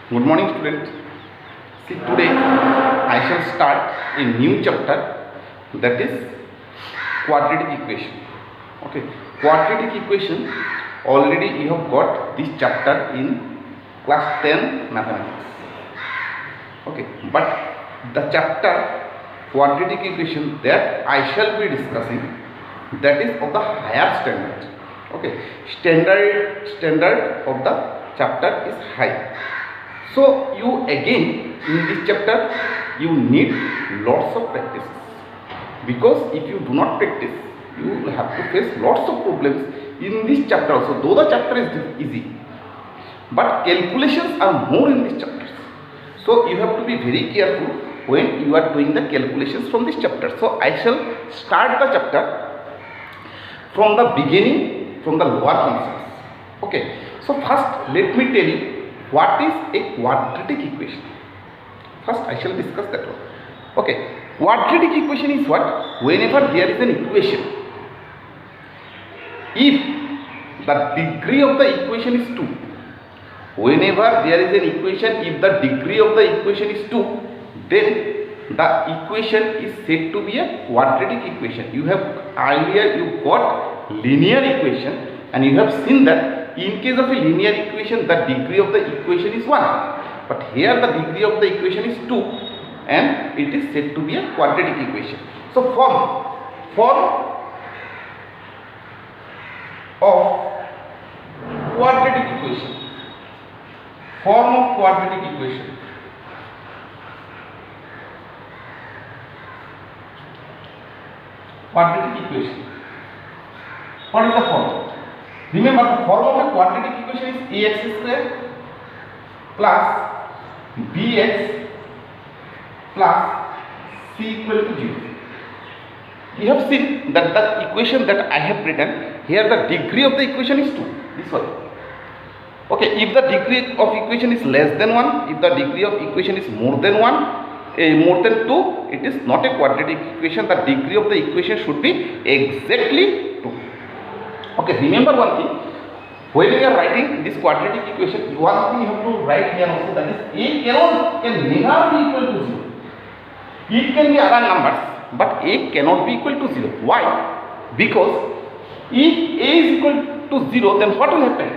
Good morning, students. See, today I shall start a new chapter, that is quadratic equation. Okay, quadratic equation. Already you have got this chapter in class 10 mathematics. Okay, but the chapter quadratic equation that I shall be discussing, that is of the higher standard. Okay, standard of the chapter is high. So you again in this chapter you need lots of practices, because if you do not practice you will have to face lots of problems in this chapter also. Though the chapter is easy, but calculations are more in this chapter. So you have to be very careful when you are doing the calculations from this chapter. So I shall start the chapter from the beginning, from the lower concepts. Okay, so first let me tell you what is a quadratic equation. First I shall discuss that one. Okay, quadratic equation is what? Whenever there is an equation, if the degree of the equation is 2, whenever there is an equation, if the degree of the equation is 2, then the equation is said to be a quadratic equation. You have earlier you got linear equation, and you have seen that in case of a linear equation the degree of the equation is 1, but here the degree of the equation is 2 and it is said to be a quadratic equation. So form of quadratic equation, form of quadratic equation. Quadratic equation. What is the form? Remember, the form of a quadratic equation is ax square plus bx plus c equal to 0. You have seen that the equation that I have written here, the degree of the equation is 2. This one. Okay, if the degree of equation is less than 1, if the degree of equation is more than 1, more than 2, it is not a quadratic equation. The degree of the equation should be exactly 2. Okay, remember one thing, when we are writing this quadratic equation, one thing you have to write here also, that is a can never be equal to 0. It can be other numbers, but a cannot be equal to 0. Why? Because if a is equal to 0, then what will happen?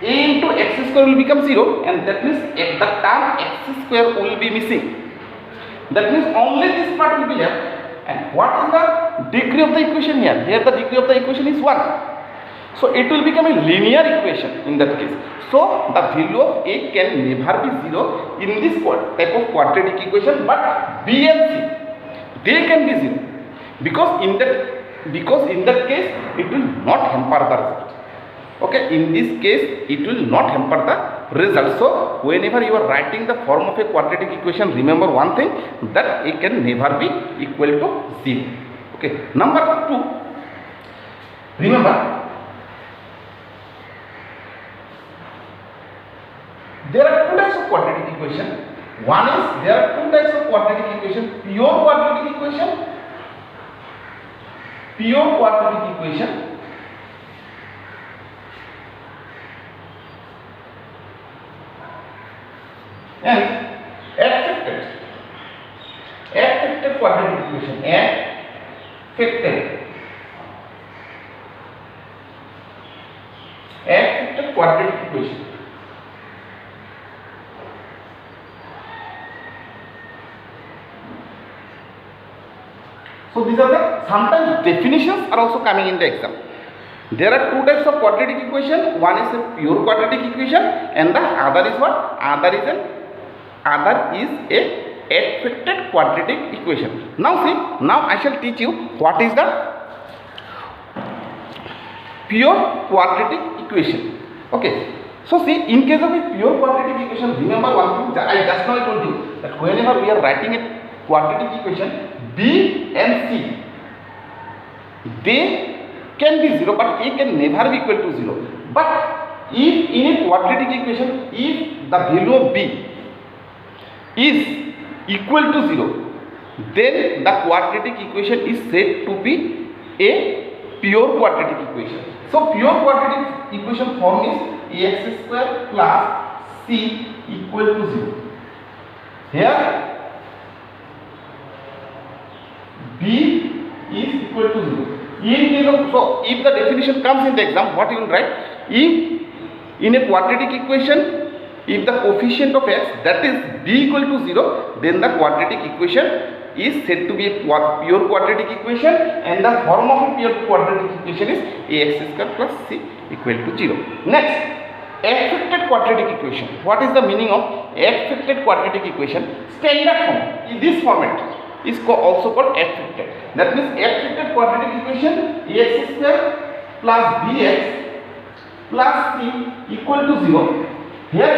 A into x square will become 0, and that means the term x square will be missing. That means only this part will be left. And what is the degree of the equation here? Here the degree of the equation is 1. So it will become a linear equation in that case. So the value of a can never be 0 in this type of quadratic equation, but b and c, they can be 0, because in that case it will not hamper the result. Okay, in this case it will not hamper the result. So whenever you are writing the form of a quadratic equation, remember one thing, that a can never be equal to 0. Okay, number 2, remember there are two types of quadratic equation. One is, there are two types of quadratic equation: pure quadratic equation, and affected quadratic equation, affected quadratic equation. So these are the, sometimes definitions are also coming in the exam. There are two types of quadratic equation. One is a pure quadratic equation, and the other is what? Other is a affected quadratic equation. Now see, now I shall teach you what is the pure quadratic equation. Okay. So see, in case of a pure quadratic equation, remember one thing, I just now told you that whenever we are writing a quadratic equation, b and c, they can be 0, but a can never be equal to 0. But if in a quadratic equation, if the value of b is equal to 0, then the quadratic equation is said to be a pure quadratic equation. So pure quadratic equation form is ax square plus C equal to 0. Here B is equal to 0. In case of, so if the definition comes in the exam, what you will write? If in a quadratic equation, if the coefficient of x, that is b equal to 0, then the quadratic equation is said to be a pure quadratic equation, and the form of a pure quadratic equation is ax square plus c equal to 0. Next, x-factored quadratic equation. What is the meaning of x-factored quadratic equation? Standard form in this format is also called x-factored. That means x-factored quadratic equation, ax square plus bx plus c equal to 0. Here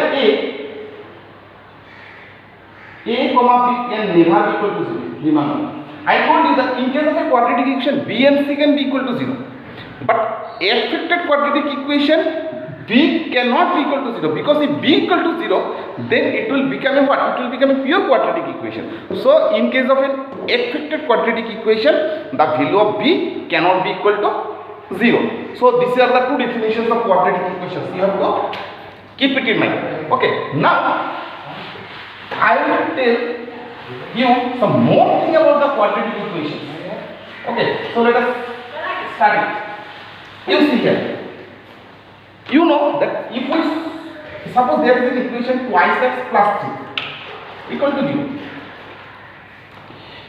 a comma b can never be equal to 0. Remember, I told you that in case of a quadratic equation, b and c can be equal to 0. But x-factored quadratic equation, b cannot be equal to 0, because if b equal to 0, then it will become a what? It will become a pure quadratic equation. So in case of an x-factored quadratic equation, the value of b cannot be equal to 0. So these are the two definitions of quadratic equations. You have to keep it in mind. Okay, now I will tell you some more thing about the quadratic equations. Okay, so let us start it. You see here, you know that if we suppose there is an equation twice x plus 3 equal to 0.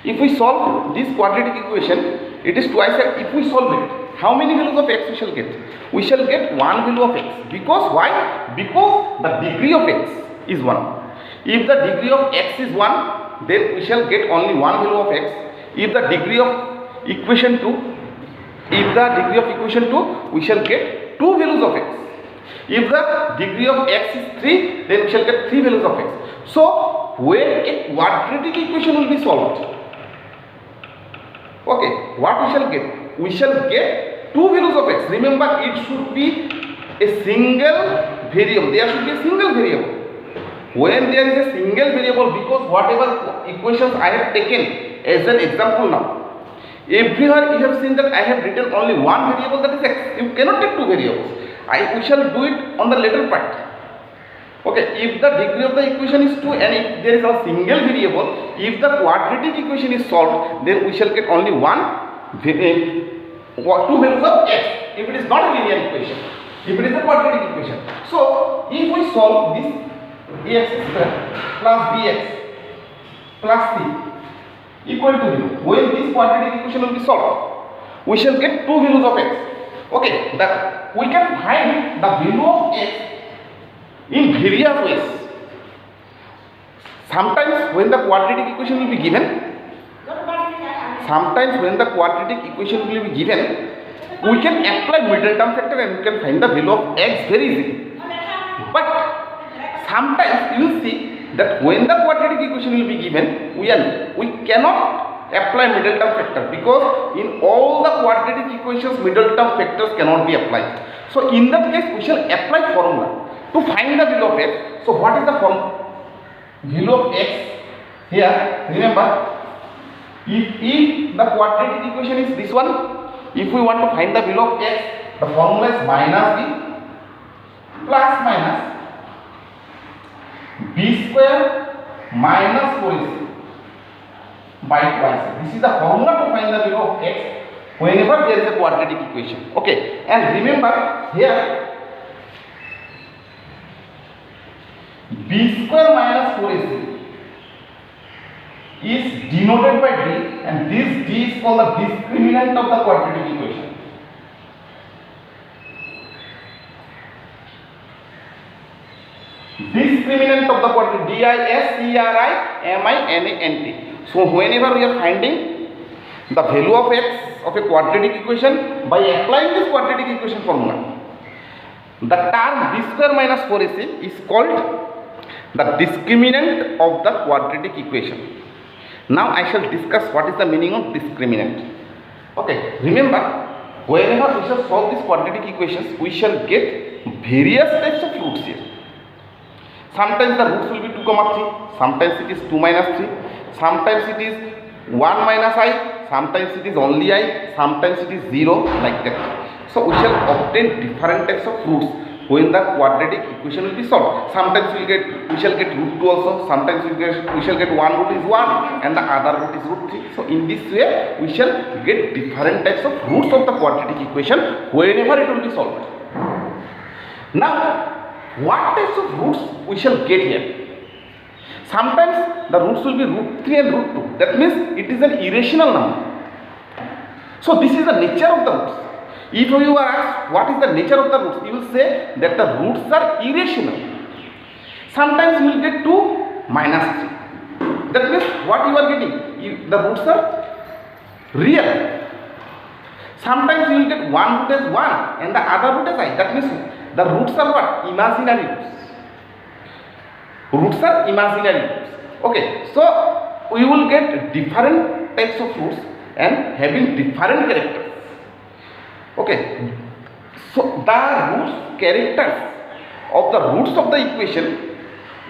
If we solve this quadratic equation, it is twice x. If we solve it, how many values of x we shall get? We shall get one value of x. Because why? Because the degree of x is 1. If the degree of x is 1, then we shall get only one value of x. If the degree of equation 2, we shall get two values of x. If the degree of x is 3, then we shall get three values of x. So when a quadratic equation will be solved, okay, what we shall get? We shall get two values of x. Remember, it should be a single variable. There should be a single variable. When there is a single variable, because whatever equations I have taken as an example now, everywhere you have seen that I have written only one variable, that is x. You cannot take two variables. We shall do it on the later part. Okay, if the degree of the equation is 2 and if there is a single variable, if the quadratic equation is solved, then we shall get only two values of x. If it is not a linear equation, if it is a quadratic equation. So if we solve this ax square plus bx plus c equal to 0, when this quadratic equation will be solved, we shall get two values of x. Okay, we can find the value of x in various ways. Sometimes when the quadratic equation will be given, we can apply middle term factor and we can find the value of x very easily. But sometimes you will see that when the quadratic equation will be given, we cannot apply middle term factor, because in all the quadratic equations middle term factors cannot be applied. So in that case we shall apply formula to find the value of x. So what is the value of x here? Remember, if the quadratic equation is this one, if we want to find the value of x, the formula is minus b plus minus b square minus 4ac by twice. This is the formula to find the value of x whenever there is a quadratic equation. Okay, and remember here b square minus 4ac is denoted by d, and this d is called the discriminant of the quadratic equation. Discriminant of the quadratic, discriminant. So whenever we are finding the value of x of a quadratic equation by applying this quadratic equation formula, the term b square minus 4ac is called the discriminant of the quadratic equation. Now I shall discuss what is the meaning of discriminant. Okay, remember, whenever we shall solve these quadratic equations, we shall get various types of roots here. Sometimes the roots will be 2, 3, sometimes it is 2 minus 3, sometimes it is 1 minus I, sometimes it is only I, sometimes it is 0, like that. So we shall obtain different types of roots when the quadratic equation will be solved. Sometimes we shall get root 2 also, sometimes we shall get one root is 1 and the other root is root 3. So in this way we shall get different types of roots of the quadratic equation whenever it will be solved. Now what types of roots we shall get here? Sometimes the roots will be root 3 and root 2. That means it is an irrational number. So this is the nature of the roots. If you are asked what is the nature of the roots, you will say that the roots are irrational. Sometimes you will get 2 minus 3. That means what you are getting, the roots are real. Sometimes you will get one root as 1 and the other root as I. That means the roots are what? Imaginary roots. Roots are imaginary roots. Okay, so we will get different types of roots and having different characters. Okay, so the roots characters of the roots of the equation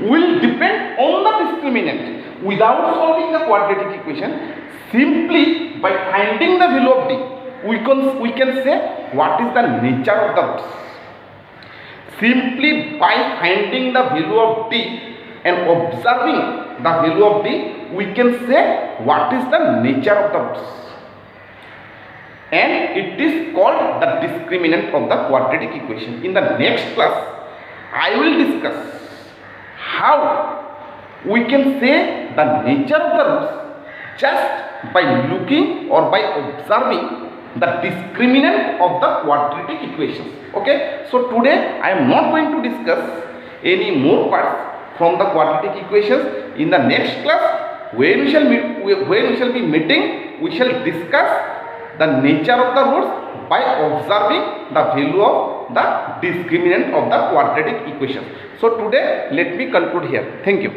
will depend on the discriminant. Without solving the quadratic equation, simply by finding the value of d, we can say what is the nature of the roots. Simply by finding the value of d and observing the value of d, we can say what is the nature of the roots. And it is called the discriminant of the quadratic equation. In the next class, I will discuss how we can say the nature of the roots just by looking or by observing the discriminant of the quadratic equations. Okay, so today I am not going to discuss any more parts from the quadratic equations. In the next class, when we shall be meeting, we shall discuss the nature of the roots by observing the value of the discriminant of the quadratic equations. So today let me conclude here. Thank you.